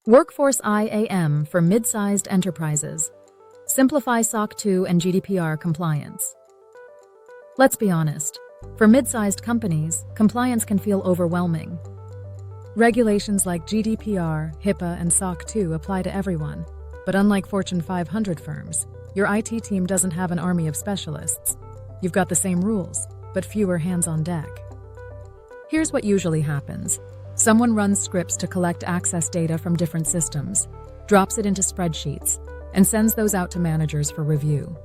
Workforce IAM for mid-sized enterprises. Simplify SOC 2 and GDPR compliance. Let's be honest. For mid-sized companies, compliance can feel overwhelming. Regulations like GDPR, HIPAA, and SOC 2 apply to everyone. But unlike Fortune 500 firms, your IT team doesn't have an army of specialists. You've got the same rules, but fewer hands on deck. Here's what usually happens. Someone runs scripts to collect access data from different systems, drops it into spreadsheets, and sends those out to managers for review.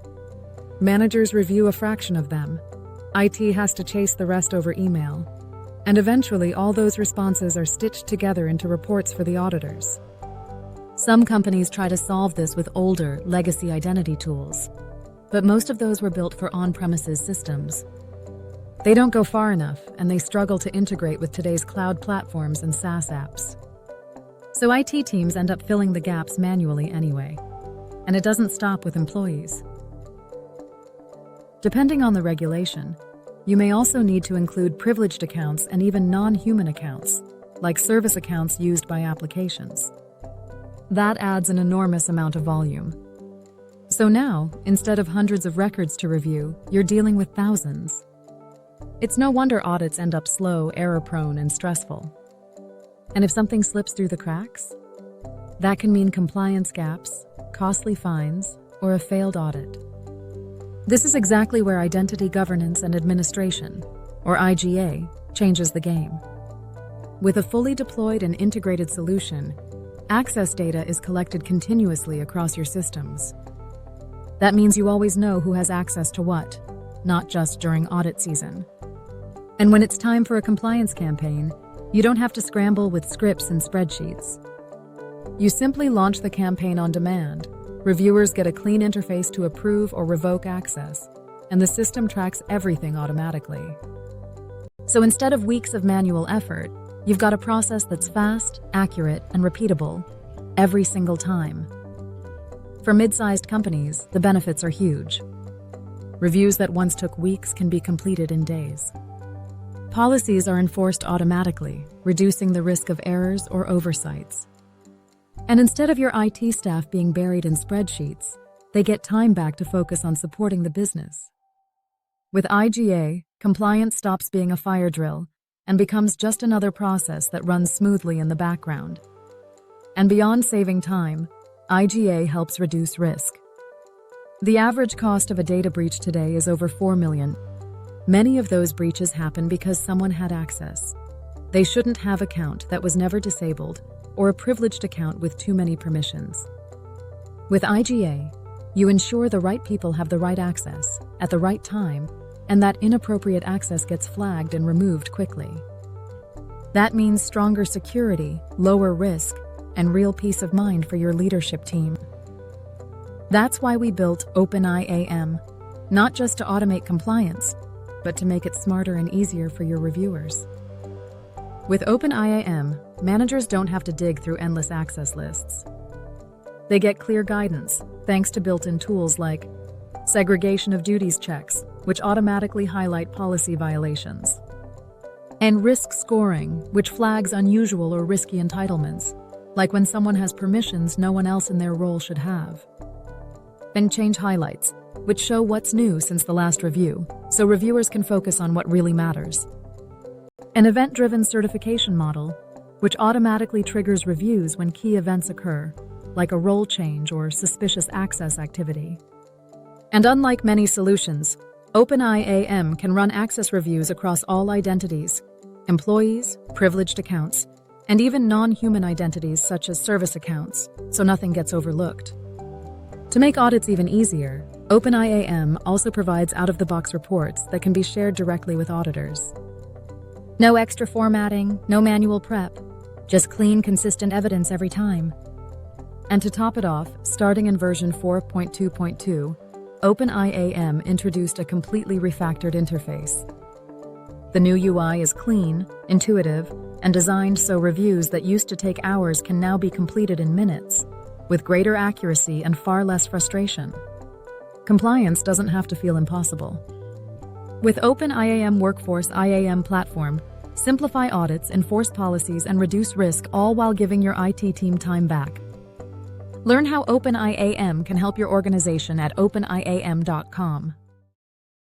Managers review a fraction of them. IT has to chase the rest over email. And eventually, all those responses are stitched together into reports for the auditors. Some companies try to solve this with older, legacy identity tools, but most of those were built for on-premises systems. They don't go far enough, and they struggle to integrate with today's cloud platforms and SaaS apps. So IT teams end up filling the gaps manually anyway. And it doesn't stop with employees. Depending on the regulation, you may also need to include privileged accounts and even non-human accounts, like service accounts used by applications. That adds an enormous amount of volume. So now, instead of hundreds of records to review, you're dealing with thousands. It's no wonder audits end up slow, error-prone, and stressful. And if something slips through the cracks, that can mean compliance gaps, costly fines, or a failed audit. This is exactly where Identity Governance and Administration, or IGA, changes the game. With a fully deployed and integrated solution, access data is collected continuously across your systems. That means you always know who has access to what, not just during audit season. And when it's time for a compliance campaign, you don't have to scramble with scripts and spreadsheets. You simply launch the campaign on demand. Reviewers get a clean interface to approve or revoke access, and the system tracks everything automatically. So instead of weeks of manual effort, you've got a process that's fast, accurate, and repeatable every single time. For mid-sized companies, the benefits are huge. Reviews that once took weeks can be completed in days. Policies are enforced automatically, reducing the risk of errors or oversights. And instead of your IT staff being buried in spreadsheets, they get time back to focus on supporting the business. With IGA, compliance stops being a fire drill and becomes just another process that runs smoothly in the background. And beyond saving time, IGA helps reduce risk. The average cost of a data breach today is over $4 million. Many of those breaches happen because someone had access. They shouldn't have an account that was never disabled, or a privileged account with too many permissions. With IGA, you ensure the right people have the right access at the right time, and that inappropriate access gets flagged and removed quickly. That means stronger security, lower risk, and real peace of mind for your leadership team. That's why we built OpenIAM, not just to automate compliance, but to make it smarter and easier for your reviewers. With OpenIAM, managers don't have to dig through endless access lists. They get clear guidance, thanks to built-in tools like Segregation of Duties checks, which automatically highlight policy violations, and risk scoring, which flags unusual or risky entitlements, like when someone has permissions no one else in their role should have. And change highlights, which show what's new since the last review, so reviewers can focus on what really matters. An event-driven certification model, which automatically triggers reviews when key events occur, like a role change or suspicious access activity. And unlike many solutions, OpenIAM can run access reviews across all identities, employees, privileged accounts, and even non-human identities such as service accounts, so nothing gets overlooked. To make audits even easier, OpenIAM also provides out-of-the-box reports that can be shared directly with auditors. No extra formatting, no manual prep, just clean, consistent evidence every time. And to top it off, starting in version 4.2.2, OpenIAM introduced a completely refactored interface. The new UI is clean, intuitive, and designed so reviews that used to take hours can now be completed in minutes, with greater accuracy and far less frustration. Compliance doesn't have to feel impossible. With OpenIAM Workforce IAM platform, simplify audits, enforce policies, and reduce risk, all while giving your IT team time back. Learn how OpenIAM can help your organization at OpenIAM.com.